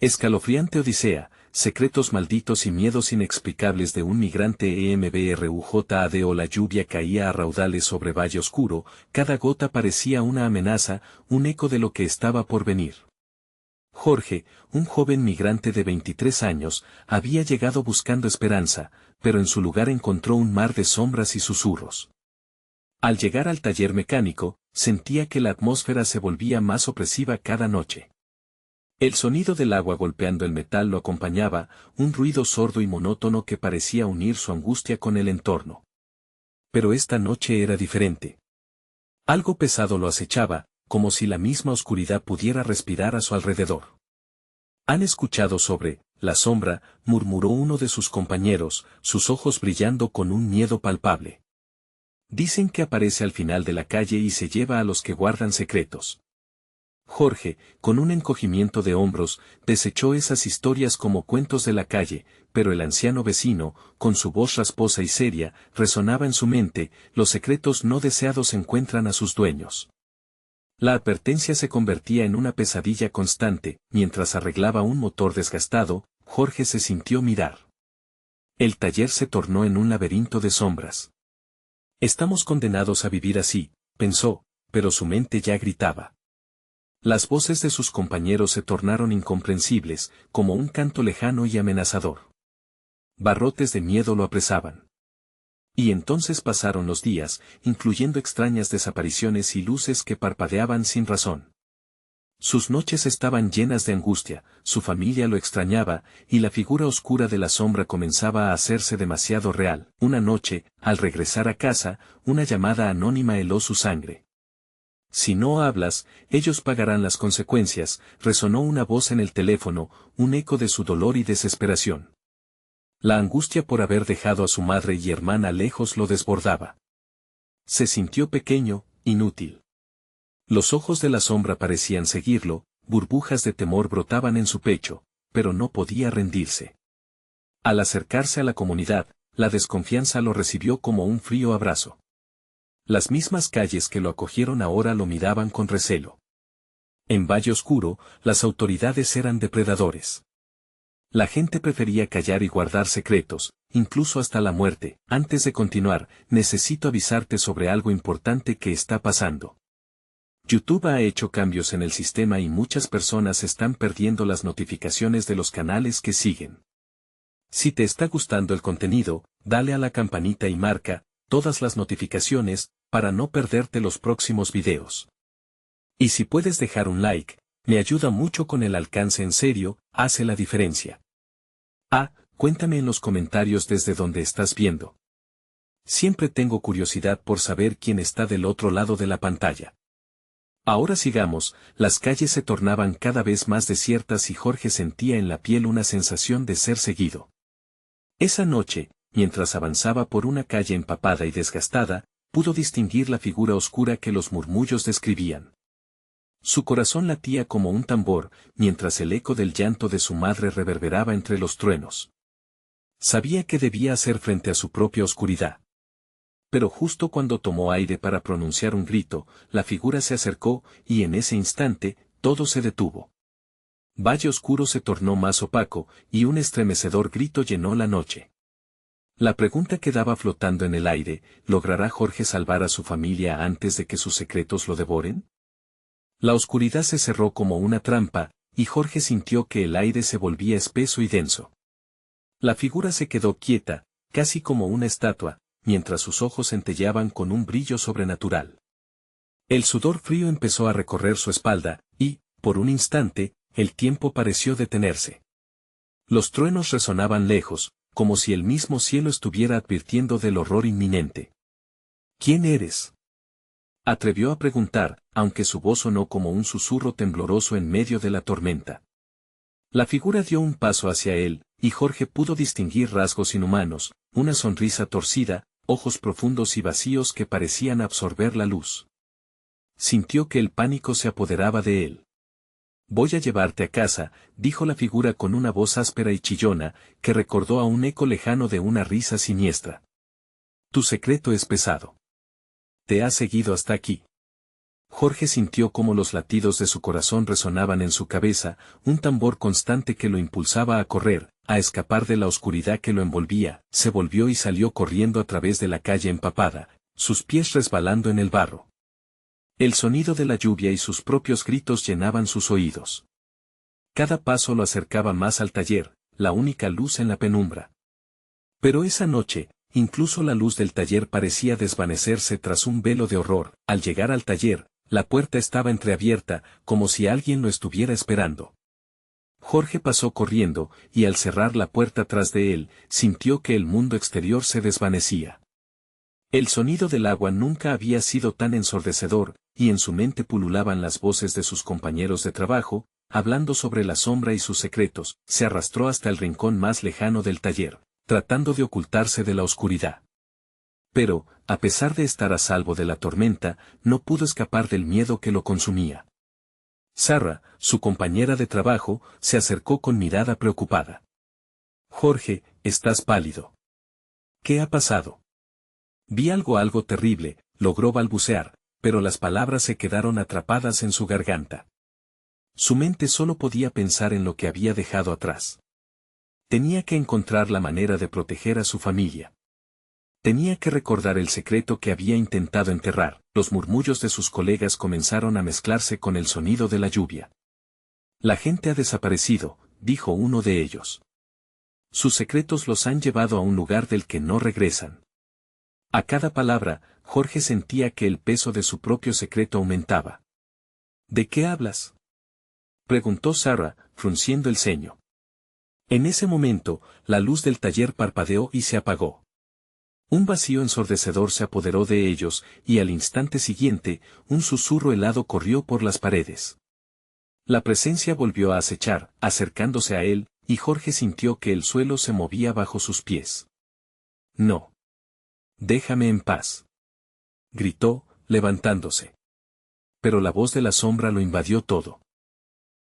Escalofriante odisea, secretos malditos y miedos inexplicables de un migrante EMBRUJAD. O la lluvia caía a raudales sobre Valle Oscuro, cada gota parecía una amenaza, un eco de lo que estaba por venir. Jorge, un joven migrante de 23 años, había llegado buscando esperanza, pero en su lugar encontró un mar de sombras y susurros. Al llegar al taller mecánico, sentía que la atmósfera se volvía más opresiva cada noche. El sonido del agua golpeando el metal lo acompañaba, un ruido sordo y monótono que parecía unir su angustia con el entorno. Pero esta noche era diferente. Algo pesado lo acechaba, como si la misma oscuridad pudiera respirar a su alrededor. ¿Han escuchado sobre la sombra?, murmuró uno de sus compañeros, sus ojos brillando con un miedo palpable. Dicen que aparece al final de la calle y se lleva a los que guardan secretos. Jorge, con un encogimiento de hombros, desechó esas historias como cuentos de la calle, pero el anciano vecino, con su voz rasposa y seria, resonaba en su mente: los secretos no deseados encuentran a sus dueños. La advertencia se convertía en una pesadilla constante. Mientras arreglaba un motor desgastado, Jorge se sintió mirar. El taller se tornó en un laberinto de sombras. Estamos condenados a vivir así, pensó, pero su mente ya gritaba. Las voces de sus compañeros se tornaron incomprensibles, como un canto lejano y amenazador. Barrotes de miedo lo apresaban. Y entonces pasaron los días, incluyendo extrañas desapariciones y luces que parpadeaban sin razón. Sus noches estaban llenas de angustia, su familia lo extrañaba, y la figura oscura de la sombra comenzaba a hacerse demasiado real. Una noche, al regresar a casa, una llamada anónima heló su sangre. Si no hablas, ellos pagarán las consecuencias, resonó una voz en el teléfono, un eco de su dolor y desesperación. La angustia por haber dejado a su madre y hermana lejos lo desbordaba. Se sintió pequeño, inútil. Los ojos de la sombra parecían seguirlo, burbujas de temor brotaban en su pecho, pero no podía rendirse. Al acercarse a la comunidad, la desconfianza lo recibió como un frío abrazo. Las mismas calles que lo acogieron ahora lo miraban con recelo. En Valle Oscuro, las autoridades eran depredadores. La gente prefería callar y guardar secretos, incluso hasta la muerte. Antes de continuar, necesito avisarte sobre algo importante que está pasando. YouTube ha hecho cambios en el sistema y muchas personas están perdiendo las notificaciones de los canales que siguen. Si te está gustando el contenido, dale a la campanita y marca todas las notificaciones, para no perderte los próximos videos. Y si puedes dejar un like, me ayuda mucho con el alcance. En serio, hace la diferencia. Cuéntame en los comentarios desde donde estás viendo. Siempre tengo curiosidad por saber quién está del otro lado de la pantalla. Ahora sigamos. Las calles se tornaban cada vez más desiertas y Jorge sentía en la piel una sensación de ser seguido. Esa noche, mientras avanzaba por una calle empapada y desgastada, pudo distinguir la figura oscura que los murmullos describían. Su corazón latía como un tambor, mientras el eco del llanto de su madre reverberaba entre los truenos. Sabía que debía hacer frente a su propia oscuridad. Pero justo cuando tomó aire para pronunciar un grito, la figura se acercó, y en ese instante, todo se detuvo. Valle Oscuro se tornó más opaco, y un estremecedor grito llenó la noche. La pregunta quedaba flotando en el aire: ¿logrará Jorge salvar a su familia antes de que sus secretos lo devoren? La oscuridad se cerró como una trampa, y Jorge sintió que el aire se volvía espeso y denso. La figura se quedó quieta, casi como una estatua, mientras sus ojos centelleaban con un brillo sobrenatural. El sudor frío empezó a recorrer su espalda, y, por un instante, el tiempo pareció detenerse. Los truenos resonaban lejos, como si el mismo cielo estuviera advirtiendo del horror inminente. ¿Quién eres?, atrevió a preguntar, aunque su voz sonó como un susurro tembloroso en medio de la tormenta. La figura dio un paso hacia él, y Jorge pudo distinguir rasgos inhumanos, una sonrisa torcida, ojos profundos y vacíos que parecían absorber la luz. Sintió que el pánico se apoderaba de él. «Voy a llevarte a casa», dijo la figura con una voz áspera y chillona, que recordó a un eco lejano de una risa siniestra. «Tu secreto es pesado. Te ha seguido hasta aquí. Jorge sintió cómo los latidos de su corazón resonaban en su cabeza, un tambor constante que lo impulsaba a correr, a escapar de la oscuridad que lo envolvía. Se volvió y salió corriendo a través de la calle empapada, sus pies resbalando en el barro. El sonido de la lluvia y sus propios gritos llenaban sus oídos. Cada paso lo acercaba más al taller, la única luz en la penumbra. Pero esa noche, incluso la luz del taller parecía desvanecerse tras un velo de horror. Al llegar al taller, la puerta estaba entreabierta, como si alguien lo estuviera esperando. Jorge pasó corriendo, y al cerrar la puerta tras de él, sintió que el mundo exterior se desvanecía. El sonido del agua nunca había sido tan ensordecedor, y en su mente pululaban las voces de sus compañeros de trabajo, hablando sobre la sombra y sus secretos. Se arrastró hasta el rincón más lejano del taller, tratando de ocultarse de la oscuridad. Pero, a pesar de estar a salvo de la tormenta, no pudo escapar del miedo que lo consumía. Sarah, su compañera de trabajo, se acercó con mirada preocupada. Jorge, estás pálido. ¿Qué ha pasado? Vi algo terrible, logró balbucear, pero las palabras se quedaron atrapadas en su garganta. Su mente solo podía pensar en lo que había dejado atrás. Tenía que encontrar la manera de proteger a su familia. Tenía que recordar el secreto que había intentado enterrar. Los murmullos de sus colegas comenzaron a mezclarse con el sonido de la lluvia. La gente ha desaparecido, dijo uno de ellos. Sus secretos los han llevado a un lugar del que no regresan. A cada palabra, Jorge sentía que el peso de su propio secreto aumentaba. ¿De qué hablas?, preguntó Sarah, frunciendo el ceño. En ese momento, la luz del taller parpadeó y se apagó. Un vacío ensordecedor se apoderó de ellos, y al instante siguiente, un susurro helado corrió por las paredes. La presencia volvió a acechar, acercándose a él, y Jorge sintió que el suelo se movía bajo sus pies. No. Déjame en paz, gritó, levantándose. Pero la voz de la sombra lo invadió todo.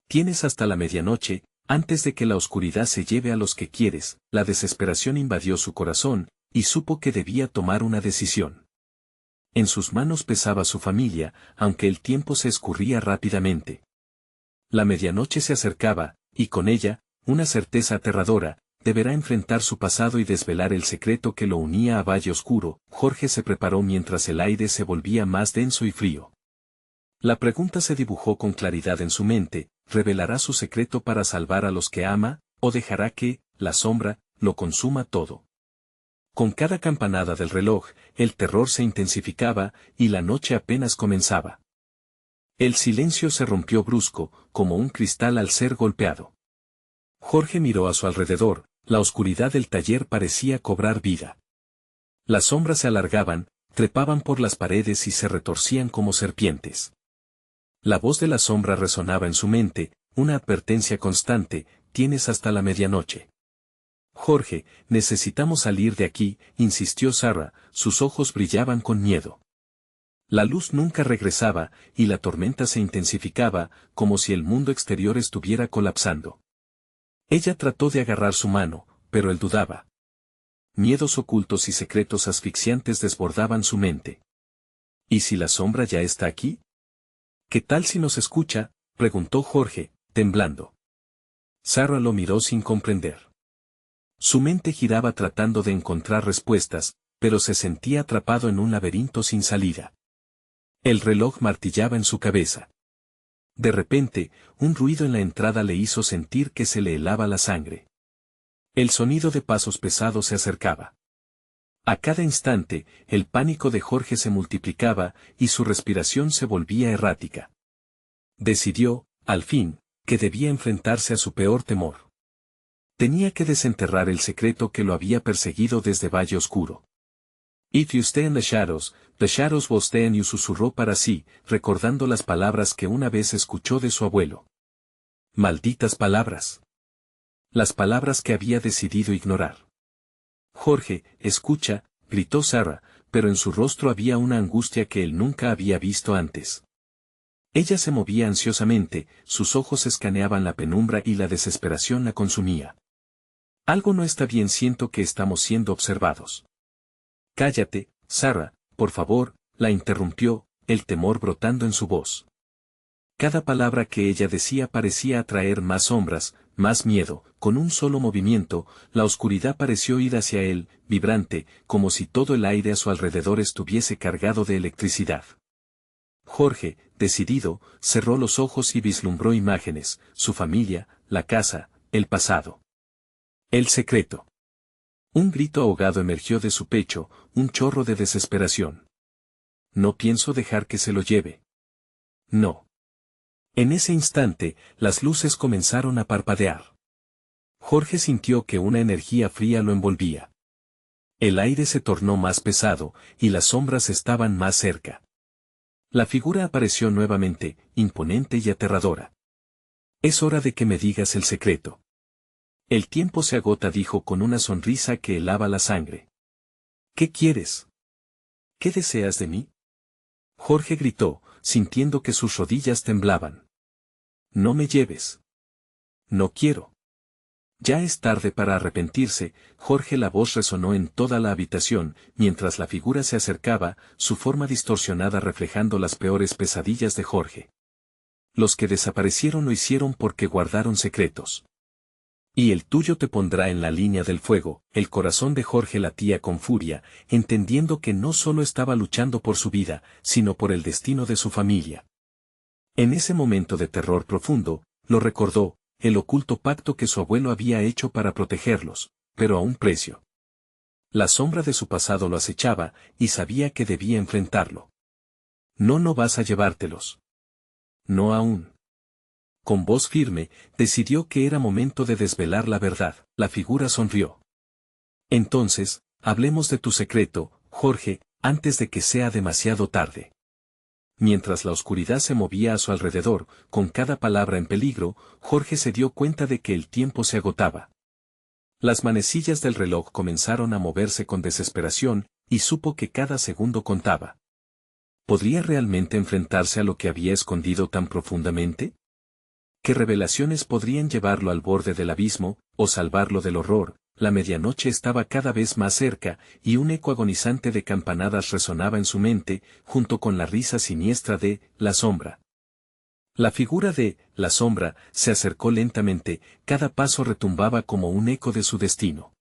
Tienes hasta la medianoche, antes de que la oscuridad se lleve a los que quieres. La desesperación invadió su corazón, y supo que debía tomar una decisión. En sus manos pesaba su familia, aunque el tiempo se escurría rápidamente. La medianoche se acercaba, y con ella, una certeza aterradora: deberá enfrentar su pasado y desvelar el secreto que lo unía a Valle Oscuro. Jorge se preparó mientras el aire se volvía más denso y frío. La pregunta se dibujó con claridad en su mente: ¿revelará su secreto para salvar a los que ama, o dejará que, la sombra, lo consuma todo? Con cada campanada del reloj, el terror se intensificaba, y la noche apenas comenzaba. El silencio se rompió brusco, como un cristal al ser golpeado. Jorge miró a su alrededor, la oscuridad del taller parecía cobrar vida. Las sombras se alargaban, trepaban por las paredes y se retorcían como serpientes. La voz de la sombra resonaba en su mente, una advertencia constante: tienes hasta la medianoche. Jorge, necesitamos salir de aquí, insistió Sarah, sus ojos brillaban con miedo. La luz nunca regresaba, y la tormenta se intensificaba, como si el mundo exterior estuviera colapsando. Ella trató de agarrar su mano, pero él dudaba. Miedos ocultos y secretos asfixiantes desbordaban su mente. ¿Y si la sombra ya está aquí? ¿Qué tal si nos escucha?, preguntó Jorge, temblando. Sarah lo miró sin comprender. Su mente giraba tratando de encontrar respuestas, pero se sentía atrapado en un laberinto sin salida. El reloj martillaba en su cabeza. De repente, un ruido en la entrada le hizo sentir que se le helaba la sangre. El sonido de pasos pesados se acercaba. A cada instante, el pánico de Jorge se multiplicaba, y su respiración se volvía errática. Decidió, al fin, que debía enfrentarse a su peor temor. Tenía que desenterrar el secreto que lo había perseguido desde Valle Oscuro. If you stay in the shadows will stay in you, susurró para sí, recordando las palabras que una vez escuchó de su abuelo. Malditas palabras. Las palabras que había decidido ignorar. Jorge, escucha, gritó Sarah, pero en su rostro había una angustia que él nunca había visto antes. Ella se movía ansiosamente, sus ojos escaneaban la penumbra y la desesperación la consumía. Algo no está bien, siento que estamos siendo observados. Cállate, Sarah, por favor, la interrumpió, el temor brotando en su voz. Cada palabra que ella decía parecía atraer más sombras, más miedo. Con un solo movimiento, la oscuridad pareció ir hacia él, vibrante, como si todo el aire a su alrededor estuviese cargado de electricidad. Jorge, decidido, cerró los ojos y vislumbró imágenes, su familia, la casa, el pasado. El secreto. Un grito ahogado emergió de su pecho, un chorro de desesperación. No pienso dejar que se lo lleve. No. En ese instante, las luces comenzaron a parpadear. Jorge sintió que una energía fría lo envolvía. El aire se tornó más pesado, y las sombras estaban más cerca. La figura apareció nuevamente, imponente y aterradora. Es hora de que me digas el secreto. El tiempo se agota, dijo con una sonrisa que helaba la sangre. ¿Qué quieres? ¿Qué deseas de mí? Jorge gritó, sintiendo que sus rodillas temblaban. No me lleves. No quiero. Ya es tarde para arrepentirse. Jorge, la voz resonó en toda la habitación, mientras la figura se acercaba, su forma distorsionada reflejando las peores pesadillas de Jorge. Los que desaparecieron lo hicieron porque guardaron secretos. Y el tuyo te pondrá en la línea del fuego. El corazón de Jorge latía con furia, entendiendo que no solo estaba luchando por su vida, sino por el destino de su familia. En ese momento de terror profundo, lo recordó, el oculto pacto que su abuelo había hecho para protegerlos, pero a un precio. La sombra de su pasado lo acechaba, y sabía que debía enfrentarlo. No vas a llevártelos. No aún. Con voz firme, decidió que era momento de desvelar la verdad. La figura sonrió. Entonces, hablemos de tu secreto, Jorge, antes de que sea demasiado tarde. Mientras la oscuridad se movía a su alrededor, con cada palabra en peligro, Jorge se dio cuenta de que el tiempo se agotaba. Las manecillas del reloj comenzaron a moverse con desesperación, y supo que cada segundo contaba. ¿Podría realmente enfrentarse a lo que había escondido tan profundamente? ¿Qué revelaciones podrían llevarlo al borde del abismo, o salvarlo del horror? La medianoche estaba cada vez más cerca, y un eco agonizante de campanadas resonaba en su mente, junto con la risa siniestra de la sombra. La figura de la sombra se acercó lentamente, cada paso retumbaba como un eco de su destino.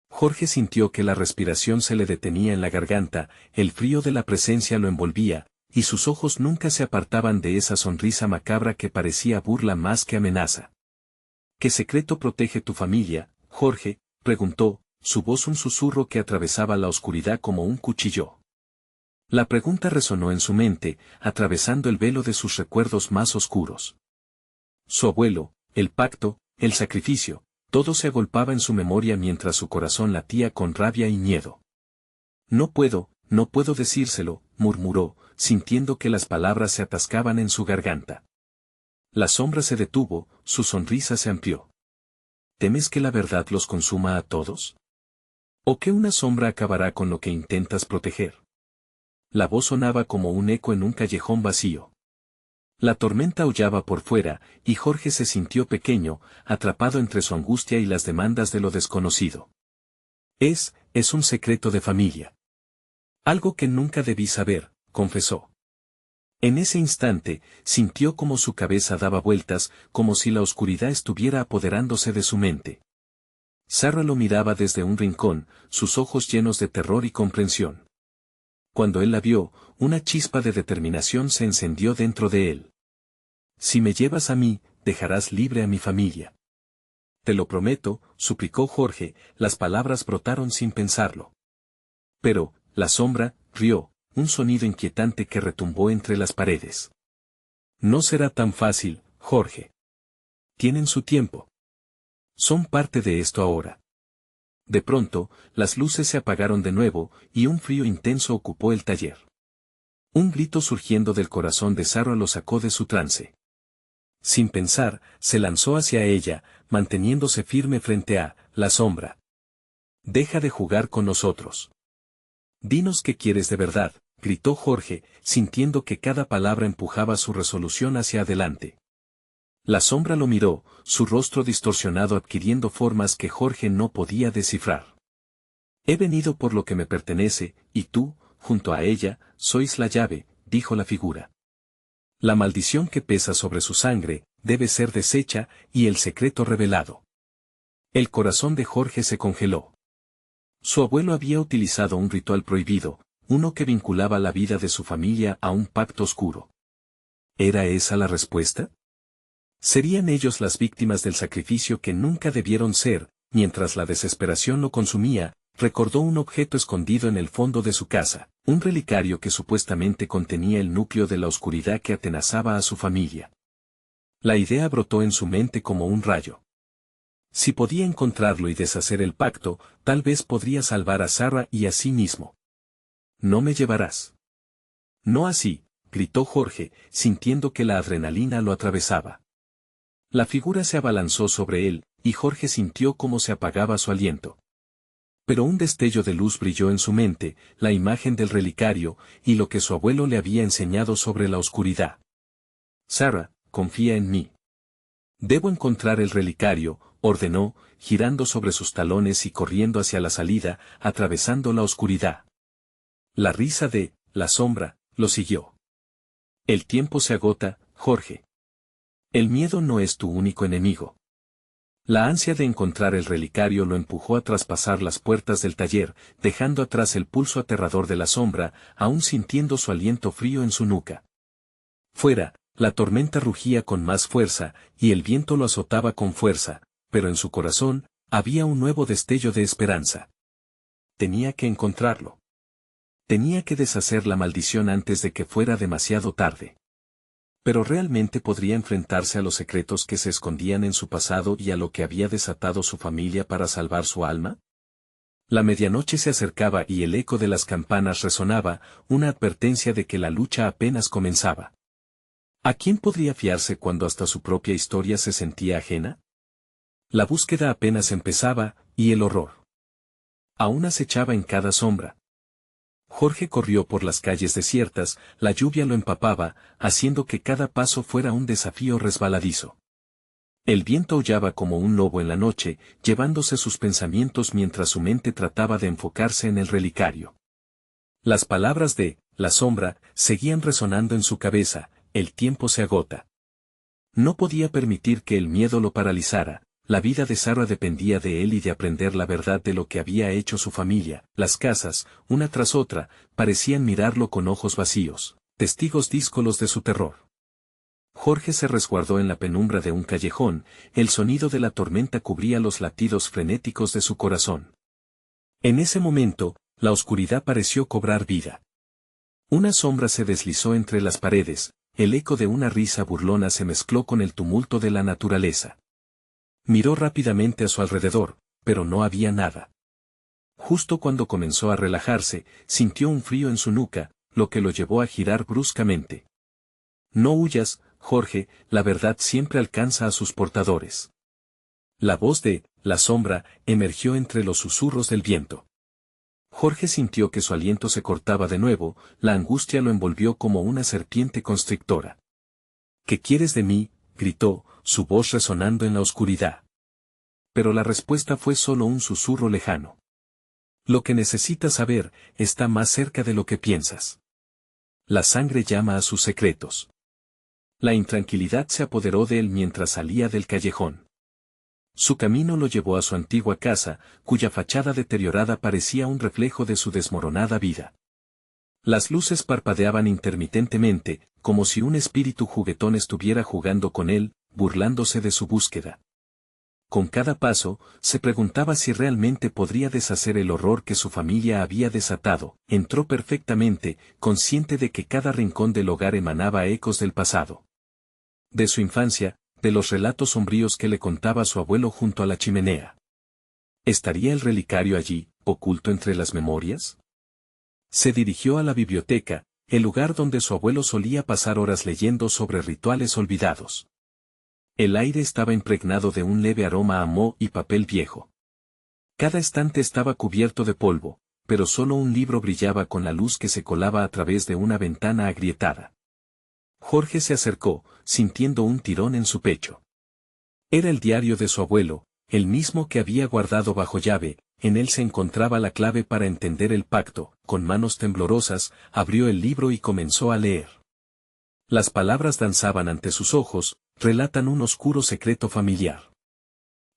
Jorge sintió que la respiración se le detenía en la garganta, el frío de la presencia lo envolvía, y sus ojos nunca se apartaban de esa sonrisa macabra que parecía burla más que amenaza. ¿Qué secreto protege tu familia, Jorge? Preguntó, su voz un susurro que atravesaba la oscuridad como un cuchillo. La pregunta resonó en su mente, atravesando el velo de sus recuerdos más oscuros. Su abuelo, el pacto, el sacrificio, todo se agolpaba en su memoria mientras su corazón latía con rabia y miedo. No puedo decírselo, murmuró, sintiendo que las palabras se atascaban en su garganta. La sombra se detuvo, su sonrisa se amplió. ¿Temes que la verdad los consuma a todos? ¿O que una sombra acabará con lo que intentas proteger? La voz sonaba como un eco en un callejón vacío. La tormenta aullaba por fuera, y Jorge se sintió pequeño, atrapado entre su angustia y las demandas de lo desconocido. Es un secreto de familia. Algo que nunca debí saber, confesó. En ese instante, sintió como su cabeza daba vueltas, como si la oscuridad estuviera apoderándose de su mente. Sarah lo miraba desde un rincón, sus ojos llenos de terror y comprensión. Cuando él la vio, una chispa de determinación se encendió dentro de él. Si me llevas a mí, dejarás libre a mi familia. Te lo prometo, suplicó Jorge, las palabras brotaron sin pensarlo. Pero, la sombra, rió, un sonido inquietante que retumbó entre las paredes. No será tan fácil, Jorge. Tienen su tiempo. Son parte de esto ahora. De pronto, las luces se apagaron de nuevo, y un frío intenso ocupó el taller. Un grito surgiendo del corazón de Sarah lo sacó de su trance. Sin pensar, se lanzó hacia ella, manteniéndose firme frente a la sombra. Deja de jugar con nosotros. Dinos qué quieres de verdad, gritó Jorge, sintiendo que cada palabra empujaba su resolución hacia adelante. La sombra lo miró, su rostro distorsionado adquiriendo formas que Jorge no podía descifrar. He venido por lo que me pertenece, y tú, junto a ella, sois la llave, dijo la figura. La maldición que pesa sobre su sangre, debe ser deshecha, y el secreto revelado. El corazón de Jorge se congeló. Su abuelo había utilizado un ritual prohibido, uno que vinculaba la vida de su familia a un pacto oscuro. ¿Era esa la respuesta? ¿Serían ellos las víctimas del sacrificio que nunca debieron ser? Mientras la desesperación lo consumía, recordó un objeto escondido en el fondo de su casa, un relicario que supuestamente contenía el núcleo de la oscuridad que atenazaba a su familia. La idea brotó en su mente como un rayo. Si podía encontrarlo y deshacer el pacto, tal vez podría salvar a Sarah y a sí mismo. «No me llevarás». «No así», gritó Jorge, sintiendo que la adrenalina lo atravesaba. La figura se abalanzó sobre él, y Jorge sintió cómo se apagaba su aliento. Pero un destello de luz brilló en su mente, la imagen del relicario, y lo que su abuelo le había enseñado sobre la oscuridad. «Sarah, confía en mí». «Debo encontrar el relicario», ordenó, girando sobre sus talones y corriendo hacia la salida, atravesando la oscuridad. La risa de la sombra lo siguió. «El tiempo se agota, Jorge. El miedo no es tu único enemigo». La ansia de encontrar el relicario lo empujó a traspasar las puertas del taller, dejando atrás el pulso aterrador de la sombra, aún sintiendo su aliento frío en su nuca. Fuera, la tormenta rugía con más fuerza, y el viento lo azotaba con fuerza, pero en su corazón, había un nuevo destello de esperanza. Tenía que encontrarlo. Tenía que deshacer la maldición antes de que fuera demasiado tarde. Pero ¿realmente podría enfrentarse a los secretos que se escondían en su pasado y a lo que había desatado su familia para salvar su alma? La medianoche se acercaba y el eco de las campanas resonaba, una advertencia de que la lucha apenas comenzaba. ¿A quién podría fiarse cuando hasta su propia historia se sentía ajena? La búsqueda apenas empezaba, y el horror aún acechaba en cada sombra. Jorge corrió por las calles desiertas, la lluvia lo empapaba, haciendo que cada paso fuera un desafío resbaladizo. El viento aullaba como un lobo en la noche, llevándose sus pensamientos mientras su mente trataba de enfocarse en el relicario. Las palabras de la sombra seguían resonando en su cabeza: el tiempo se agota. No podía permitir que el miedo lo paralizara. La vida de Sarah dependía de él y de aprender la verdad de lo que había hecho su familia. Las casas, una tras otra, parecían mirarlo con ojos vacíos, testigos díscolos de su terror. Jorge se resguardó en la penumbra de un callejón, el sonido de la tormenta cubría los latidos frenéticos de su corazón. En ese momento, la oscuridad pareció cobrar vida. Una sombra se deslizó entre las paredes, el eco de una risa burlona se mezcló con el tumulto de la naturaleza. Miró rápidamente a su alrededor, pero no había nada. Justo cuando comenzó a relajarse, sintió un frío en su nuca, lo que lo llevó a girar bruscamente. «No huyas, Jorge, la verdad siempre alcanza a sus portadores». La voz de la sombra emergió entre los susurros del viento. Jorge sintió que su aliento se cortaba de nuevo, la angustia lo envolvió como una serpiente constrictora. «¿Qué quieres de mí?», gritó, su voz resonando en la oscuridad. Pero la respuesta fue solo un susurro lejano. «Lo que necesitas saber está más cerca de lo que piensas». La sangre llama a sus secretos. La intranquilidad se apoderó de él mientras salía del callejón. Su camino lo llevó a su antigua casa, cuya fachada deteriorada parecía un reflejo de su desmoronada vida. Las luces parpadeaban intermitentemente, como si un espíritu juguetón estuviera jugando con él, burlándose de su búsqueda. Con cada paso, se preguntaba si realmente podría deshacer el horror que su familia había desatado. Entró perfectamente, consciente de que cada rincón del hogar emanaba ecos del pasado. De su infancia, de los relatos sombríos que le contaba su abuelo junto a la chimenea. ¿Estaría el relicario allí, oculto entre las memorias? Se dirigió a la biblioteca, el lugar donde su abuelo solía pasar horas leyendo sobre rituales olvidados. El aire estaba impregnado de un leve aroma a moho y papel viejo. Cada estante estaba cubierto de polvo, pero solo un libro brillaba con la luz que se colaba a través de una ventana agrietada. Jorge se acercó, sintiendo un tirón en su pecho. Era el diario de su abuelo, el mismo que había guardado bajo llave, en él se encontraba la clave para entender el pacto. Con manos temblorosas, abrió el libro y comenzó a leer. Las palabras danzaban ante sus ojos, relatan un oscuro secreto familiar.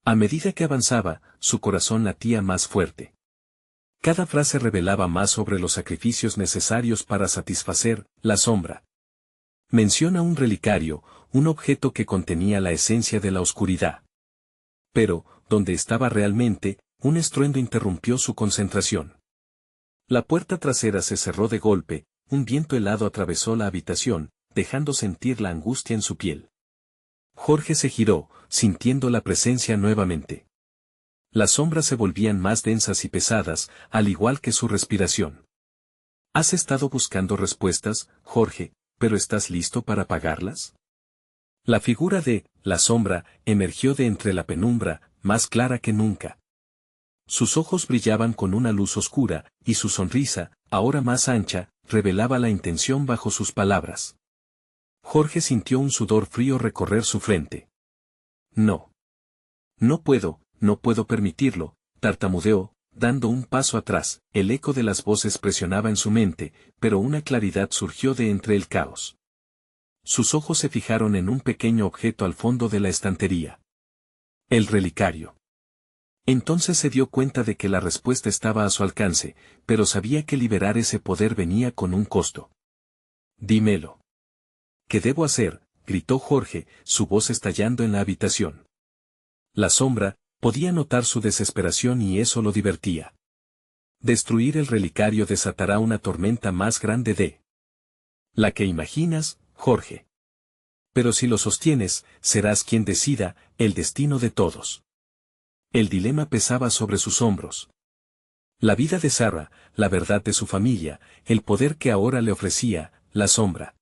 A medida que avanzaba, su corazón latía más fuerte. Cada frase revelaba más sobre los sacrificios necesarios para satisfacer la sombra. Menciona un relicario, un objeto que contenía la esencia de la oscuridad. Pero, donde estaba realmente, un estruendo interrumpió su concentración. La puerta trasera se cerró de golpe, un viento helado atravesó la habitación, dejando sentir la angustia en su piel. Jorge se giró, sintiendo la presencia nuevamente. Las sombras se volvían más densas y pesadas, al igual que su respiración. ¿Has estado buscando respuestas, Jorge, pero estás listo para pagarlas? La figura de la sombra emergió de entre la penumbra, más clara que nunca. Sus ojos brillaban con una luz oscura, y su sonrisa, ahora más ancha, revelaba la intención bajo sus palabras. Jorge sintió un sudor frío recorrer su frente. No. No puedo permitirlo, tartamudeó, dando un paso atrás. El eco de las voces presionaba en su mente, pero una claridad surgió de entre el caos. Sus ojos se fijaron en un pequeño objeto al fondo de la estantería. El relicario. Entonces se dio cuenta de que la respuesta estaba a su alcance, pero sabía que liberar ese poder venía con un costo. Dímelo. ¿Qué debo hacer?, gritó Jorge, su voz estallando en la habitación. La sombra podía notar su desesperación y eso lo divertía. Destruir el relicario desatará una tormenta más grande de la que imaginas, Jorge. Pero si lo sostienes, serás quien decida el destino de todos. El dilema pesaba sobre sus hombros. La vida de Sarah, la verdad de su familia, el poder que ahora le ofrecía, la sombra.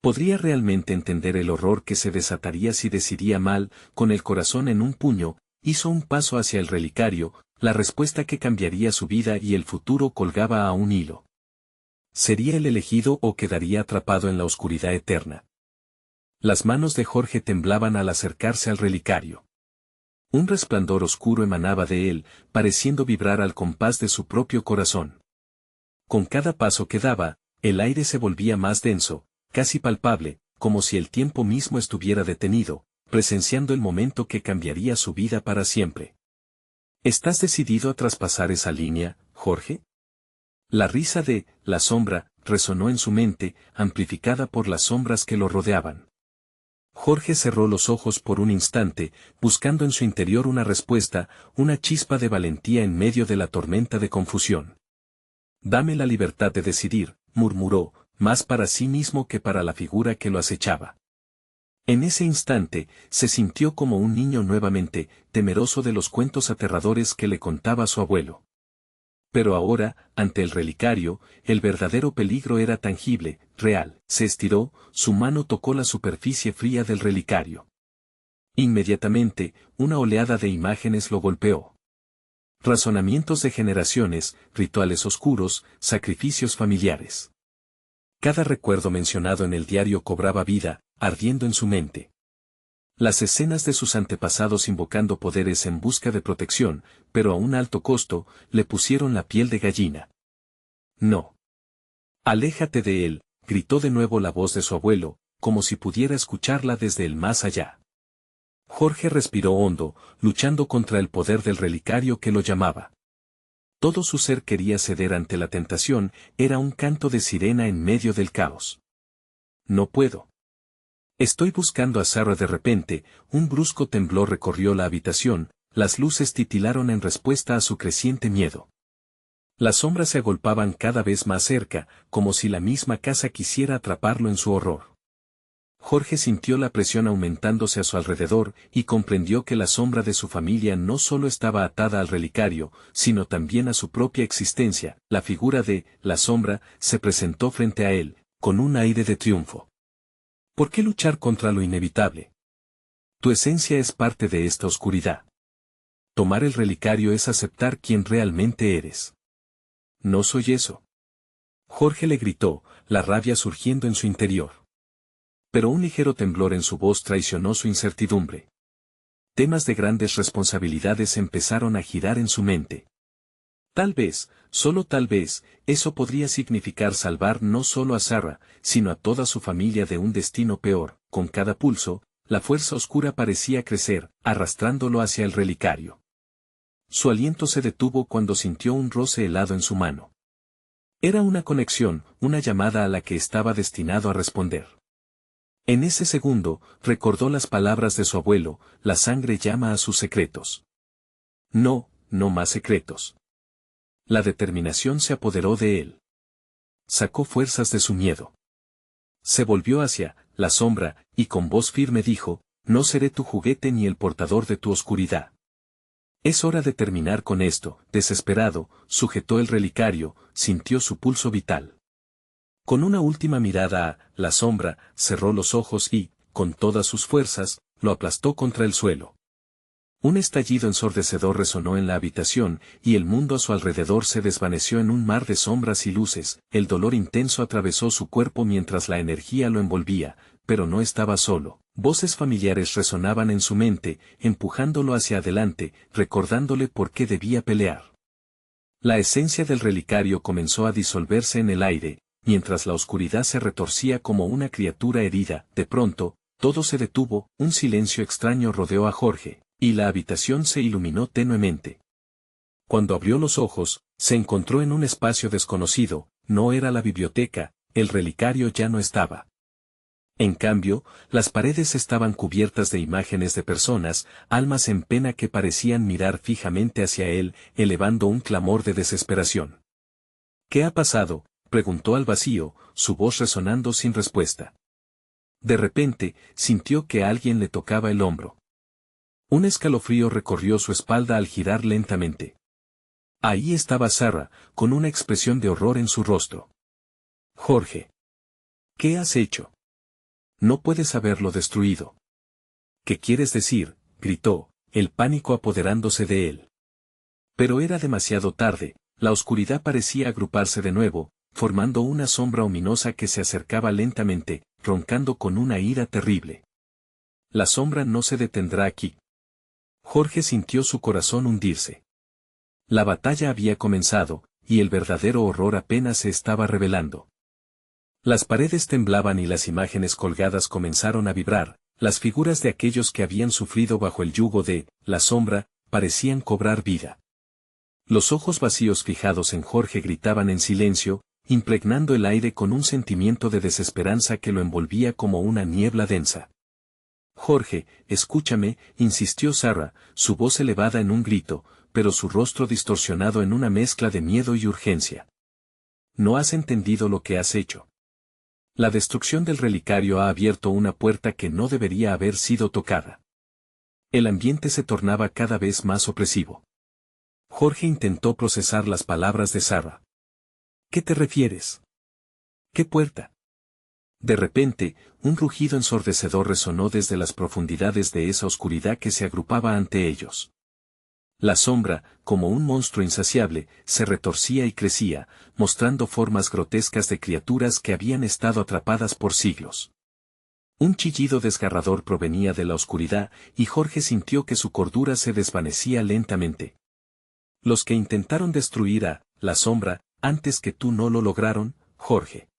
¿Podría realmente entender el horror que se desataría si decidía mal? Con el corazón en un puño, hizo un paso hacia el relicario, la respuesta que cambiaría su vida y el futuro colgaba a un hilo. ¿Sería el elegido o quedaría atrapado en la oscuridad eterna? Las manos de Jorge temblaban al acercarse al relicario. Un resplandor oscuro emanaba de él, pareciendo vibrar al compás de su propio corazón. Con cada paso que daba, el aire se volvía más denso, casi palpable, como si el tiempo mismo estuviera detenido, presenciando el momento que cambiaría su vida para siempre. ¿Estás decidido a traspasar esa línea, Jorge? La risa de la sombra resonó en su mente, amplificada por las sombras que lo rodeaban. Jorge cerró los ojos por un instante, buscando en su interior una respuesta, una chispa de valentía en medio de la tormenta de confusión. Dame la libertad de decidir, murmuró, más para sí mismo que para la figura que lo acechaba. En ese instante, se sintió como un niño nuevamente, temeroso de los cuentos aterradores que le contaba su abuelo. Pero ahora, ante el relicario, el verdadero peligro era tangible, real. Se estiró, su mano tocó la superficie fría del relicario. Inmediatamente, una oleada de imágenes lo golpeó. Razonamientos de generaciones, rituales oscuros, sacrificios familiares. Cada recuerdo mencionado en el diario cobraba vida, ardiendo en su mente. Las escenas de sus antepasados invocando poderes en busca de protección, pero a un alto costo, le pusieron la piel de gallina. No. Aléjate de él, gritó de nuevo la voz de su abuelo, como si pudiera escucharla desde el más allá. Jorge respiró hondo, luchando contra el poder del relicario que lo llamaba. Todo su ser quería ceder ante la tentación, era un canto de sirena en medio del caos. No puedo. Estoy buscando a Sarah. De repente, un brusco temblor recorrió la habitación, las luces titilaron en respuesta a su creciente miedo. Las sombras se agolpaban cada vez más cerca, como si la misma casa quisiera atraparlo en su horror. Jorge sintió la presión aumentándose a su alrededor, y comprendió que la sombra de su familia no solo estaba atada al relicario, sino también a su propia existencia. La figura de la sombra se presentó frente a él, con un aire de triunfo. ¿Por qué luchar contra lo inevitable? Tu esencia es parte de esta oscuridad. Tomar el relicario es aceptar quién realmente eres. No soy eso. Jorge le gritó, la rabia surgiendo en su interior. Pero un ligero temblor en su voz traicionó su incertidumbre. Temas de grandes responsabilidades empezaron a girar en su mente. Tal vez, solo tal vez, eso podría significar salvar no solo a Sarah, sino a toda su familia de un destino peor. Con cada pulso, la fuerza oscura parecía crecer, arrastrándolo hacia el relicario. Su aliento se detuvo cuando sintió un roce helado en su mano. Era una conexión, una llamada a la que estaba destinado a responder. En ese segundo, recordó las palabras de su abuelo: la sangre llama a sus secretos. No, no más secretos. La determinación se apoderó de él. Sacó fuerzas de su miedo. Se volvió hacia la sombra, y con voz firme dijo: no seré tu juguete ni el portador de tu oscuridad. Es hora de terminar con esto. Desesperado, sujetó el relicario, sintió su pulso vital. Con una última mirada a la sombra, cerró los ojos y, con todas sus fuerzas, lo aplastó contra el suelo. Un estallido ensordecedor resonó en la habitación, y el mundo a su alrededor se desvaneció en un mar de sombras y luces. El dolor intenso atravesó su cuerpo mientras la energía lo envolvía, pero no estaba solo. Voces familiares resonaban en su mente, empujándolo hacia adelante, recordándole por qué debía pelear. La esencia del relicario comenzó a disolverse en el aire, mientras la oscuridad se retorcía como una criatura herida. De pronto, todo se detuvo, un silencio extraño rodeó a Jorge, y la habitación se iluminó tenuemente. Cuando abrió los ojos, se encontró en un espacio desconocido. No era la biblioteca, el relicario ya no estaba. En cambio, las paredes estaban cubiertas de imágenes de personas, almas en pena que parecían mirar fijamente hacia él, elevando un clamor de desesperación. ¿Qué ha pasado?, preguntó al vacío, su voz resonando sin respuesta. De repente, sintió que alguien le tocaba el hombro. Un escalofrío recorrió su espalda al girar lentamente. Ahí estaba Sarah, con una expresión de horror en su rostro. Jorge. ¿Qué has hecho? No puedes haberlo destruido. ¿Qué quieres decir?, gritó, el pánico apoderándose de él. Pero era demasiado tarde, la oscuridad parecía agruparse de nuevo, formando una sombra ominosa que se acercaba lentamente, roncando con una ira terrible. La sombra no se detendrá aquí. Jorge sintió su corazón hundirse. La batalla había comenzado, y el verdadero horror apenas se estaba revelando. Las paredes temblaban y las imágenes colgadas comenzaron a vibrar. Las figuras de aquellos que habían sufrido bajo el yugo de la sombra parecían cobrar vida. Los ojos vacíos fijados en Jorge gritaban en silencio, impregnando el aire con un sentimiento de desesperanza que lo envolvía como una niebla densa. Jorge, escúchame, insistió Sarah, su voz elevada en un grito, pero su rostro distorsionado en una mezcla de miedo y urgencia. No has entendido lo que has hecho. La destrucción del relicario ha abierto una puerta que no debería haber sido tocada. El ambiente se tornaba cada vez más opresivo. Jorge intentó procesar las palabras de Sarah. ¿Qué te refieres? ¿Qué puerta? De repente, un rugido ensordecedor resonó desde las profundidades de esa oscuridad que se agrupaba ante ellos. La sombra, como un monstruo insaciable, se retorcía y crecía, mostrando formas grotescas de criaturas que habían estado atrapadas por siglos. Un chillido desgarrador provenía de la oscuridad, y Jorge sintió que su cordura se desvanecía lentamente. Los que intentaron destruir a la sombra, antes que tú no lo lograron, Jorge.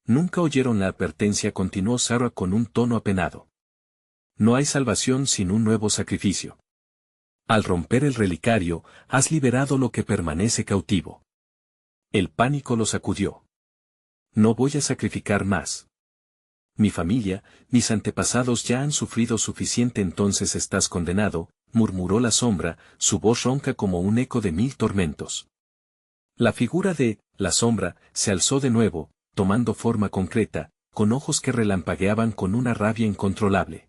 Nunca oyeron la advertencia, continuó Sarah con un tono apenado. No hay salvación sin un nuevo sacrificio. Al romper el relicario, has liberado lo que permanece cautivo. El pánico lo sacudió. No voy a sacrificar más. Mi familia, mis antepasados ya han sufrido suficiente, entonces estás condenado, murmuró la sombra, su voz ronca como un eco de 1000 tormentos. La figura de la sombra se alzó de nuevo, tomando forma concreta, con ojos que relampagueaban con una rabia incontrolable.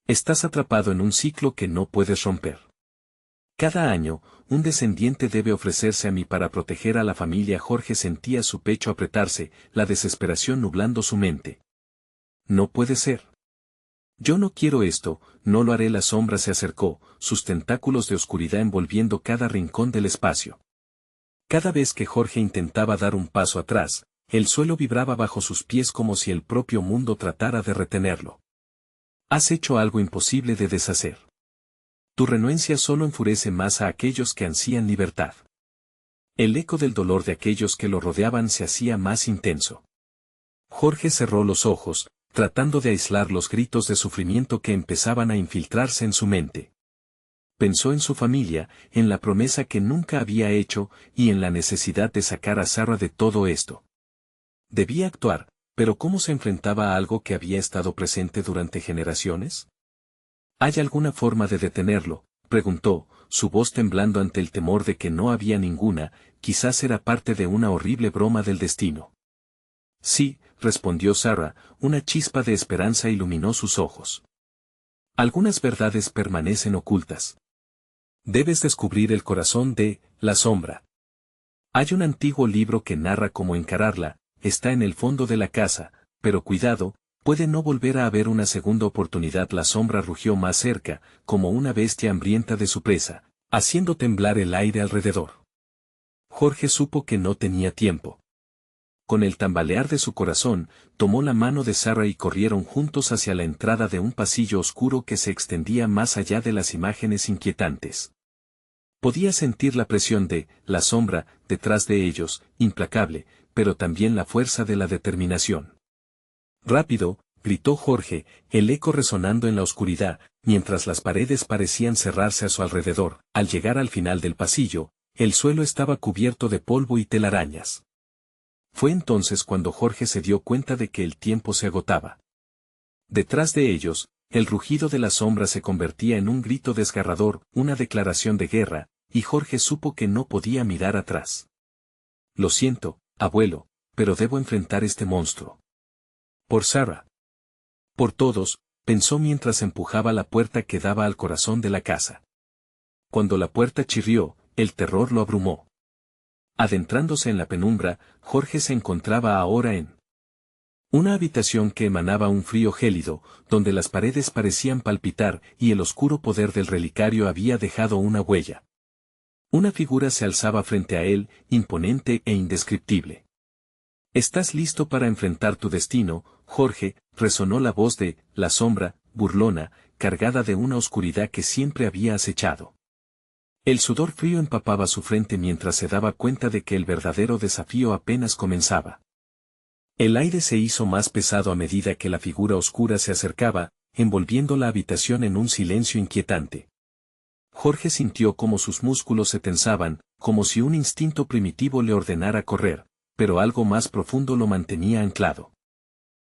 Estás atrapado en un ciclo que no puedes romper. Cada año, un descendiente debe ofrecerse a mí para proteger a la familia. Jorge sentía su pecho apretarse, la desesperación nublando su mente. No puede ser. Yo no quiero esto, no lo haré. La sombra se acercó, sus tentáculos de oscuridad envolviendo cada rincón del espacio. Cada vez que Jorge intentaba dar un paso atrás, el suelo vibraba bajo sus pies como si el propio mundo tratara de retenerlo. Has hecho algo imposible de deshacer. Tu renuencia solo enfurece más a aquellos que ansían libertad. El eco del dolor de aquellos que lo rodeaban se hacía más intenso. Jorge cerró los ojos, tratando de aislar los gritos de sufrimiento que empezaban a infiltrarse en su mente. Pensó en su familia, en la promesa que nunca había hecho y en la necesidad de sacar a Sarah de todo esto. Debía actuar, pero ¿cómo se enfrentaba a algo que había estado presente durante generaciones? ¿Hay alguna forma de detenerlo?, preguntó, su voz temblando ante el temor de que no había ninguna, quizás era parte de una horrible broma del destino. Sí, respondió Sarah, una chispa de esperanza iluminó sus ojos. Algunas verdades permanecen ocultas. Debes descubrir el corazón de la sombra. Hay un antiguo libro que narra cómo encararla, está en el fondo de la casa, pero cuidado, puede no volver a haber una segunda oportunidad. La sombra rugió más cerca, como una bestia hambrienta de su presa, haciendo temblar el aire alrededor. Jorge supo que no tenía tiempo. Con el tambalear de su corazón, tomó la mano de Sarah y corrieron juntos hacia la entrada de un pasillo oscuro que se extendía más allá de las imágenes inquietantes. Podía sentir la presión de la sombra detrás de ellos, implacable, pero también la fuerza de la determinación. Rápido, gritó Jorge, el eco resonando en la oscuridad, mientras las paredes parecían cerrarse a su alrededor. Al llegar al final del pasillo, el suelo estaba cubierto de polvo y telarañas. Fue entonces cuando Jorge se dio cuenta de que el tiempo se agotaba. Detrás de ellos, el rugido de la sombra se convertía en un grito desgarrador, una declaración de guerra, y Jorge supo que no podía mirar atrás. Lo siento, abuelo, pero debo enfrentar este monstruo. Por Sarah. Por todos, pensó mientras empujaba la puerta que daba al corazón de la casa. Cuando la puerta chirrió, el terror lo abrumó. Adentrándose en la penumbra, Jorge se encontraba ahora en una habitación que emanaba un frío gélido, donde las paredes parecían palpitar y el oscuro poder del relicario había dejado una huella. Una figura se alzaba frente a él, imponente e indescriptible. «¿Estás listo para enfrentar tu destino, Jorge?», resonó la voz de la sombra, burlona, cargada de una oscuridad que siempre había acechado. El sudor frío empapaba su frente mientras se daba cuenta de que el verdadero desafío apenas comenzaba. El aire se hizo más pesado a medida que la figura oscura se acercaba, envolviendo la habitación en un silencio inquietante. Jorge sintió como sus músculos se tensaban, como si un instinto primitivo le ordenara correr, pero algo más profundo lo mantenía anclado.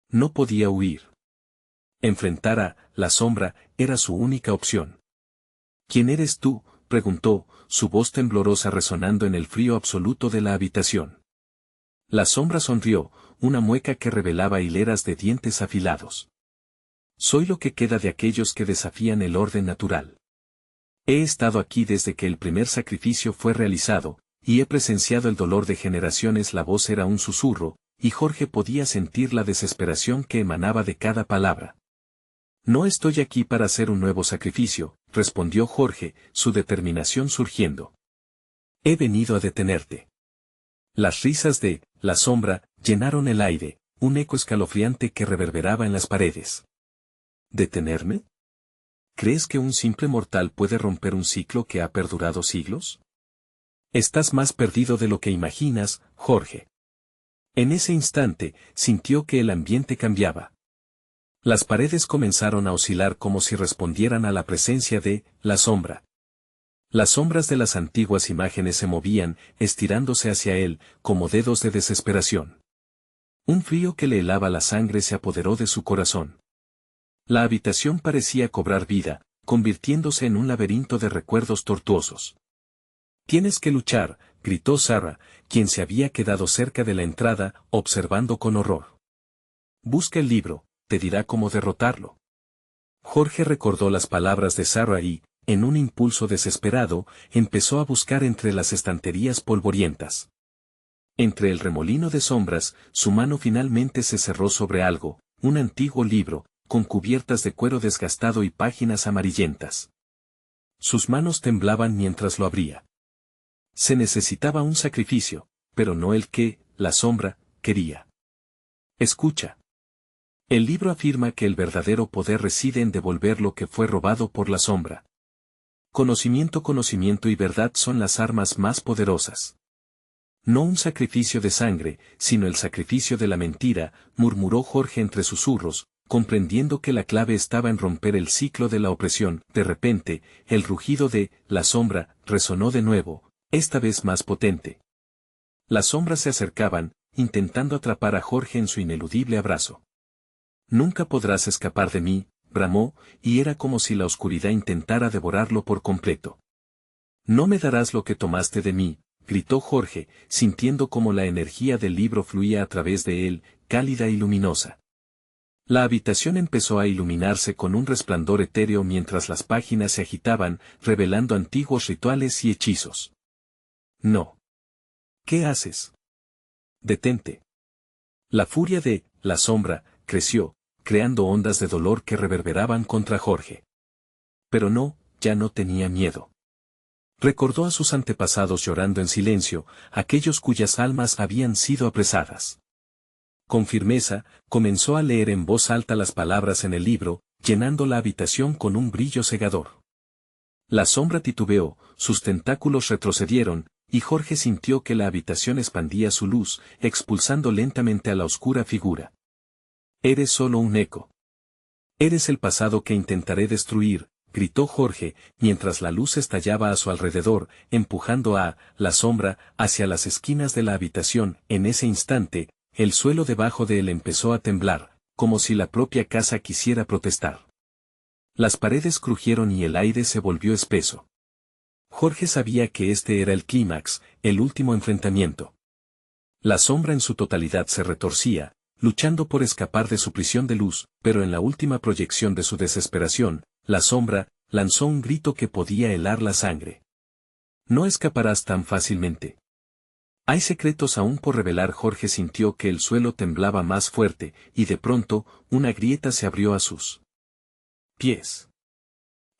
No podía huir. Enfrentar a la sombra era su única opción. «¿Quién eres tú?», preguntó, su voz temblorosa resonando en el frío absoluto de la habitación. La sombra sonrió, una mueca que revelaba hileras de dientes afilados. «Soy lo que queda de aquellos que desafían el orden natural. He estado aquí desde que el primer sacrificio fue realizado, y he presenciado el dolor de generaciones». La voz era un susurro, y Jorge podía sentir la desesperación que emanaba de cada palabra. «No estoy aquí para hacer un nuevo sacrificio», respondió Jorge, su determinación surgiendo. «He venido a detenerte». Las risas de la sombra llenaron el aire, un eco escalofriante que reverberaba en las paredes. ¿Detenerme? ¿Crees que un simple mortal puede romper un ciclo que ha perdurado siglos? Estás más perdido de lo que imaginas, Jorge. En ese instante, sintió que el ambiente cambiaba. Las paredes comenzaron a oscilar como si respondieran a la presencia de la sombra. Las sombras de las antiguas imágenes se movían, estirándose hacia él, como dedos de desesperación. Un frío que le helaba la sangre se apoderó de su corazón. La habitación parecía cobrar vida, convirtiéndose en un laberinto de recuerdos tortuosos. «Tienes que luchar», gritó Sarah, quien se había quedado cerca de la entrada, observando con horror. «Busca el libro, te dirá cómo derrotarlo». Jorge recordó las palabras de Sarah y, en un impulso desesperado, empezó a buscar entre las estanterías polvorientas. Entre el remolino de sombras, su mano finalmente se cerró sobre algo, un antiguo libro, con cubiertas de cuero desgastado y páginas amarillentas. Sus manos temblaban mientras lo abría. Se necesitaba un sacrificio, pero no el que la sombra quería. Escucha. El libro afirma que el verdadero poder reside en devolver lo que fue robado por la sombra. Conocimiento, conocimiento y verdad son las armas más poderosas. No un sacrificio de sangre, sino el sacrificio de la mentira, murmuró Jorge entre susurros, comprendiendo que la clave estaba en romper el ciclo de la opresión. De repente, el rugido de la sombra resonó de nuevo, esta vez más potente. Las sombras se acercaban, intentando atrapar a Jorge en su ineludible abrazo. Nunca podrás escapar de mí, bramó, y era como si la oscuridad intentara devorarlo por completo. No me darás lo que tomaste de mí, gritó Jorge, sintiendo como la energía del libro fluía a través de él, cálida y luminosa. La habitación empezó a iluminarse con un resplandor etéreo mientras las páginas se agitaban, revelando antiguos rituales y hechizos. No. ¿Qué haces? Detente. La furia de la sombra creció, creando ondas de dolor que reverberaban contra Jorge. Pero no, ya no tenía miedo. Recordó a sus antepasados llorando en silencio, aquellos cuyas almas habían sido apresadas. Con firmeza, comenzó a leer en voz alta las palabras en el libro, llenando la habitación con un brillo cegador. La sombra titubeó, sus tentáculos retrocedieron, y Jorge sintió que la habitación expandía su luz, expulsando lentamente a la oscura figura. Eres solo un eco. Eres el pasado que intentaré destruir, gritó Jorge, mientras la luz estallaba a su alrededor, empujando a la sombra hacia las esquinas de la habitación. En ese instante, el suelo debajo de él empezó a temblar, como si la propia casa quisiera protestar. Las paredes crujieron y el aire se volvió espeso. Jorge sabía que este era el clímax, el último enfrentamiento. La sombra en su totalidad se retorcía, luchando por escapar de su prisión de luz, pero en la última proyección de su desesperación, la sombra lanzó un grito que podía helar la sangre. No escaparás tan fácilmente. Hay secretos aún por revelar. Jorge sintió que el suelo temblaba más fuerte, y de pronto, una grieta se abrió a sus pies.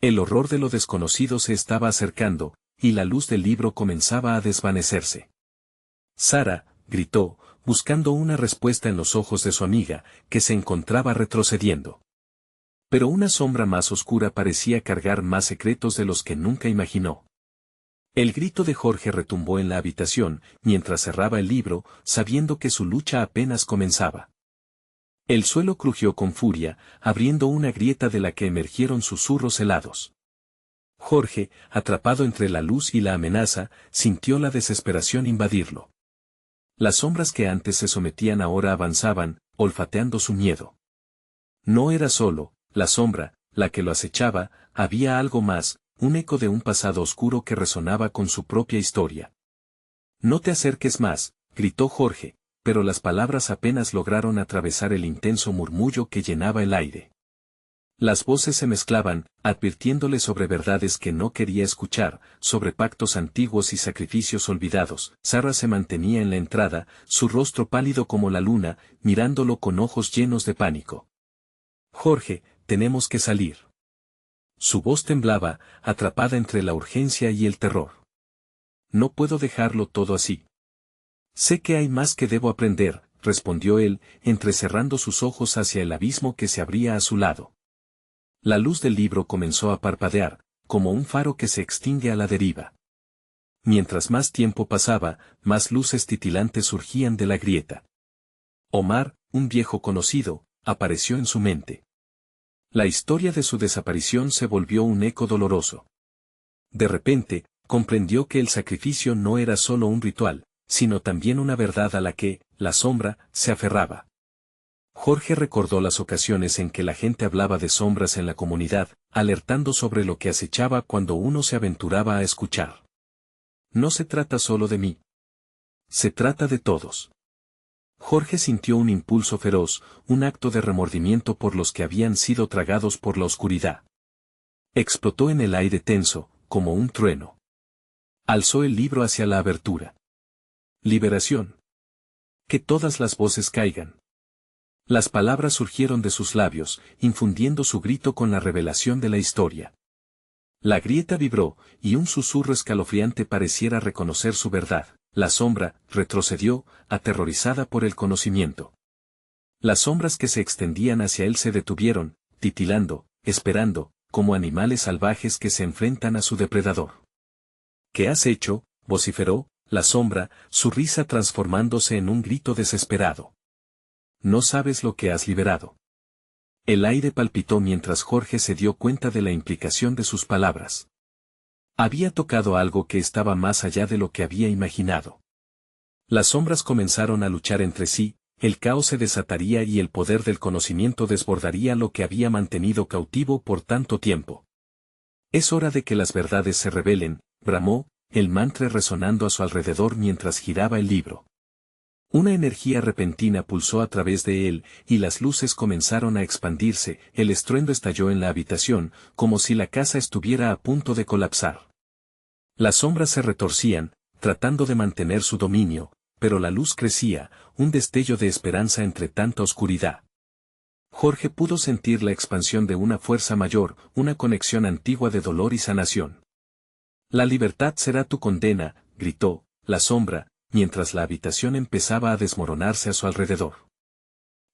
El horror de lo desconocido se estaba acercando, y la luz del libro comenzaba a desvanecerse. Sara, gritó, buscando una respuesta en los ojos de su amiga, que se encontraba retrocediendo. Pero una sombra más oscura parecía cargar más secretos de los que nunca imaginó. El grito de Jorge retumbó en la habitación, mientras cerraba el libro, sabiendo que su lucha apenas comenzaba. El suelo crujió con furia, abriendo una grieta de la que emergieron susurros helados. Jorge, atrapado entre la luz y la amenaza, sintió la desesperación invadirlo. Las sombras que antes se sometían ahora avanzaban, olfateando su miedo. No era solo la sombra la que lo acechaba, había algo más, un eco de un pasado oscuro que resonaba con su propia historia. No te acerques más, gritó Jorge, pero las palabras apenas lograron atravesar el intenso murmullo que llenaba el aire. Las voces se mezclaban, advirtiéndole sobre verdades que no quería escuchar, sobre pactos antiguos y sacrificios olvidados. Sara se mantenía en la entrada, su rostro pálido como la luna, mirándolo con ojos llenos de pánico. Jorge, tenemos que salir. Su voz temblaba, atrapada entre la urgencia y el terror. No puedo dejarlo todo así. Sé que hay más que debo aprender, respondió él, entrecerrando sus ojos hacia el abismo que se abría a su lado. La luz del libro comenzó a parpadear, como un faro que se extingue a la deriva. Mientras más tiempo pasaba, más luces titilantes surgían de la grieta. Omar, un viejo conocido, apareció en su mente. La historia de su desaparición se volvió un eco doloroso. De repente, comprendió que el sacrificio no era solo un ritual, sino también una verdad a la que, la sombra, se aferraba. Jorge recordó las ocasiones en que la gente hablaba de sombras en la comunidad, alertando sobre lo que acechaba cuando uno se aventuraba a escuchar. No se trata solo de mí. Se trata de todos. Jorge sintió un impulso feroz, un acto de remordimiento por los que habían sido tragados por la oscuridad. Explotó en el aire tenso, como un trueno. Alzó el libro hacia la abertura. Liberación. Que todas las voces caigan. Las palabras surgieron de sus labios, infundiendo su grito con la revelación de la historia. La grieta vibró, y un susurro escalofriante pareciera reconocer su verdad. La sombra retrocedió, aterrorizada por el conocimiento. Las sombras que se extendían hacia él se detuvieron, titilando, esperando, como animales salvajes que se enfrentan a su depredador. ¿Qué has hecho?, vociferó la sombra, su risa transformándose en un grito desesperado. No sabes lo que has liberado. El aire palpitó mientras Jorge se dio cuenta de la implicación de sus palabras. Había tocado algo que estaba más allá de lo que había imaginado. Las sombras comenzaron a luchar entre sí, el caos se desataría y el poder del conocimiento desbordaría lo que había mantenido cautivo por tanto tiempo. Es hora de que las verdades se revelen, bramó, el mantra resonando a su alrededor mientras giraba el libro. Una energía repentina pulsó a través de él, y las luces comenzaron a expandirse, el estruendo estalló en la habitación, como si la casa estuviera a punto de colapsar. Las sombras se retorcían, tratando de mantener su dominio, pero la luz crecía, un destello de esperanza entre tanta oscuridad. Jorge pudo sentir la expansión de una fuerza mayor, una conexión antigua de dolor y sanación. La libertad será tu condena, gritó la sombra, mientras la habitación empezaba a desmoronarse a su alrededor.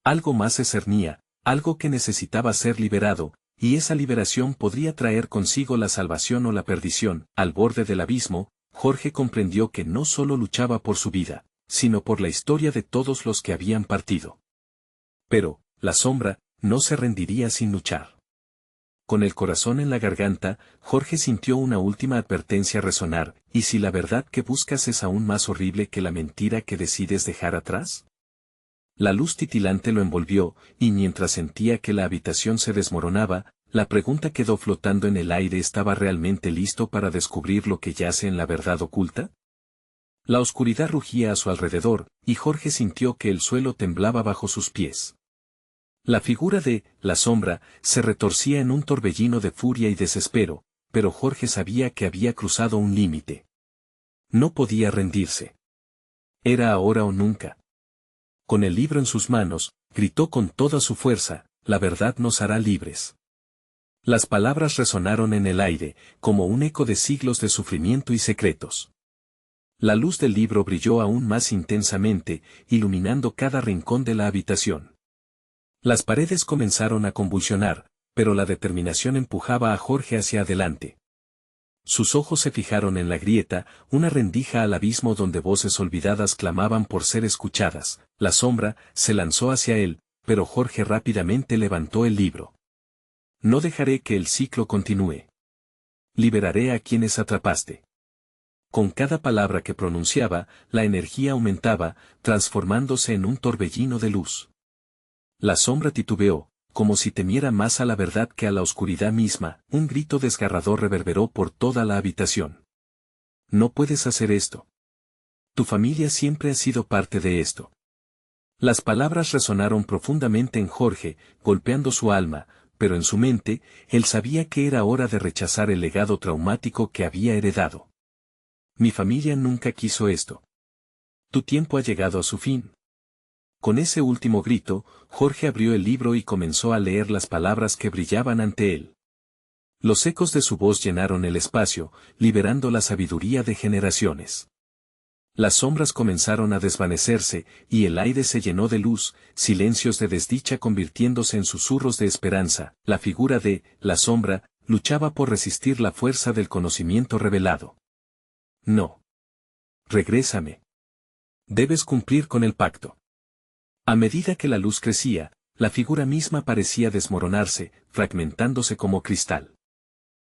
Algo más se cernía, algo que necesitaba ser liberado, y esa liberación podría traer consigo la salvación o la perdición. Al borde del abismo, Jorge comprendió que no solo luchaba por su vida, sino por la historia de todos los que habían partido. Pero, la sombra, no se rendiría sin luchar. Con el corazón en la garganta, Jorge sintió una última advertencia resonar: ¿y si la verdad que buscas es aún más horrible que la mentira que decides dejar atrás? La luz titilante lo envolvió, y mientras sentía que la habitación se desmoronaba, la pregunta quedó flotando en el aire: ¿estaba realmente listo para descubrir lo que yace en la verdad oculta? La oscuridad rugía a su alrededor, y Jorge sintió que el suelo temblaba bajo sus pies. La figura de la sombra se retorcía en un torbellino de furia y desespero, pero Jorge sabía que había cruzado un límite. No podía rendirse. Era ahora o nunca. Con el libro en sus manos, gritó con toda su fuerza: la verdad nos hará libres. Las palabras resonaron en el aire, como un eco de siglos de sufrimiento y secretos. La luz del libro brilló aún más intensamente, iluminando cada rincón de la habitación. Las paredes comenzaron a convulsionar, pero la determinación empujaba a Jorge hacia adelante. Sus ojos se fijaron en la grieta, una rendija al abismo donde voces olvidadas clamaban por ser escuchadas. La sombra se lanzó hacia él, pero Jorge rápidamente levantó el libro. No dejaré que el ciclo continúe. Liberaré a quienes atrapaste. Con cada palabra que pronunciaba, la energía aumentaba, transformándose en un torbellino de luz. La sombra titubeó, como si temiera más a la verdad que a la oscuridad misma. Un grito desgarrador reverberó por toda la habitación. No puedes hacer esto. Tu familia siempre ha sido parte de esto. Las palabras resonaron profundamente en Jorge, golpeando su alma, pero en su mente, él sabía que era hora de rechazar el legado traumático que había heredado. Mi familia nunca quiso esto. Tu tiempo ha llegado a su fin. Con ese último grito, Jorge abrió el libro y comenzó a leer las palabras que brillaban ante él. Los ecos de su voz llenaron el espacio, liberando la sabiduría de generaciones. Las sombras comenzaron a desvanecerse, y el aire se llenó de luz, silencios de desdicha convirtiéndose en susurros de esperanza. La figura de la sombra luchaba por resistir la fuerza del conocimiento revelado. No. Regrésame. Debes cumplir con el pacto. A medida que la luz crecía, la figura misma parecía desmoronarse, fragmentándose como cristal.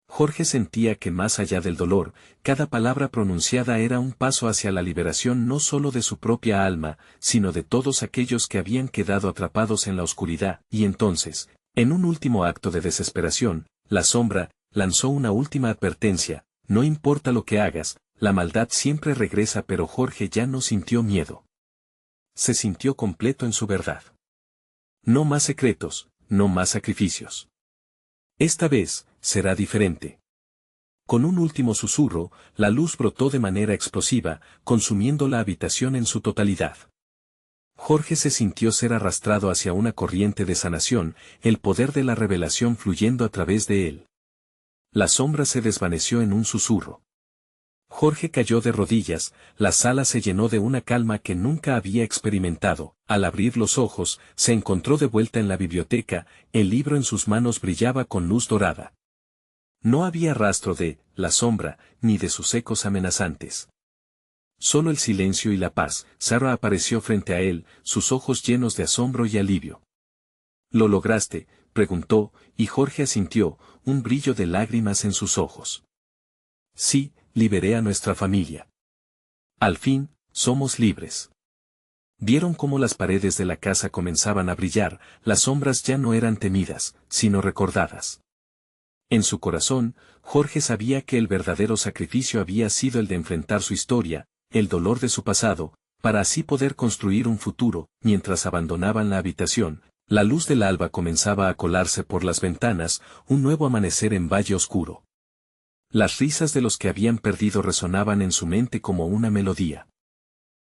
Jorge sentía que más allá del dolor, cada palabra pronunciada era un paso hacia la liberación no solo de su propia alma, sino de todos aquellos que habían quedado atrapados en la oscuridad. Y entonces, en un último acto de desesperación, la sombra lanzó una última advertencia: no importa lo que hagas, la maldad siempre regresa. Pero Jorge ya no sintió miedo. Se sintió completo en su verdad. No más secretos, no más sacrificios. Esta vez, será diferente. Con un último susurro, la luz brotó de manera explosiva, consumiendo la habitación en su totalidad. Jorge se sintió ser arrastrado hacia una corriente de sanación, el poder de la revelación fluyendo a través de él. La sombra se desvaneció en un susurro. Jorge cayó de rodillas, la sala se llenó de una calma que nunca había experimentado. Al abrir los ojos, se encontró de vuelta en la biblioteca, el libro en sus manos brillaba con luz dorada. No había rastro de la sombra, ni de sus ecos amenazantes. Solo el silencio y la paz. Sarah apareció frente a él, sus ojos llenos de asombro y alivio. ¿Lo lograste?, preguntó, y Jorge asintió, un brillo de lágrimas en sus ojos. Sí, liberé a nuestra familia. Al fin, somos libres. Vieron cómo las paredes de la casa comenzaban a brillar, las sombras ya no eran temidas, sino recordadas. En su corazón, Jorge sabía que el verdadero sacrificio había sido el de enfrentar su historia, el dolor de su pasado, para así poder construir un futuro. Mientras abandonaban la habitación, la luz del alba comenzaba a colarse por las ventanas, un nuevo amanecer en Valle Oscuro. Las risas de los que habían perdido resonaban en su mente como una melodía.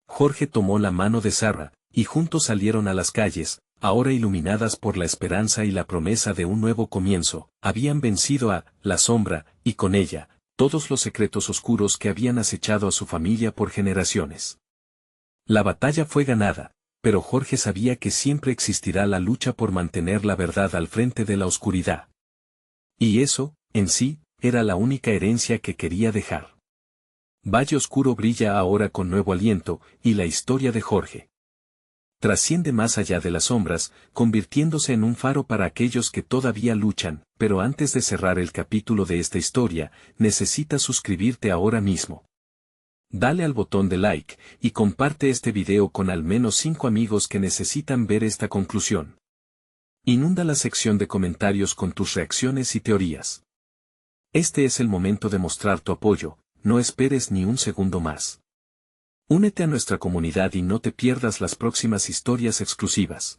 Jorge tomó la mano de Sarah, y juntos salieron a las calles, ahora iluminadas por la esperanza y la promesa de un nuevo comienzo. Habían vencido a la sombra, y con ella, todos los secretos oscuros que habían acechado a su familia por generaciones. La batalla fue ganada, pero Jorge sabía que siempre existirá la lucha por mantener la verdad al frente de la oscuridad. Y eso, en sí, era la única herencia que quería dejar. Valle Oscuro brilla ahora con nuevo aliento, y la historia de Jorge trasciende más allá de las sombras, convirtiéndose en un faro para aquellos que todavía luchan. Pero antes de cerrar el capítulo de esta historia, necesitas suscribirte ahora mismo. Dale al botón de like, y comparte este video con al menos 5 amigos que necesitan ver esta conclusión. Inunda la sección de comentarios con tus reacciones y teorías. Este es el momento de mostrar tu apoyo, no esperes ni un segundo más. Únete a nuestra comunidad y no te pierdas las próximas historias exclusivas.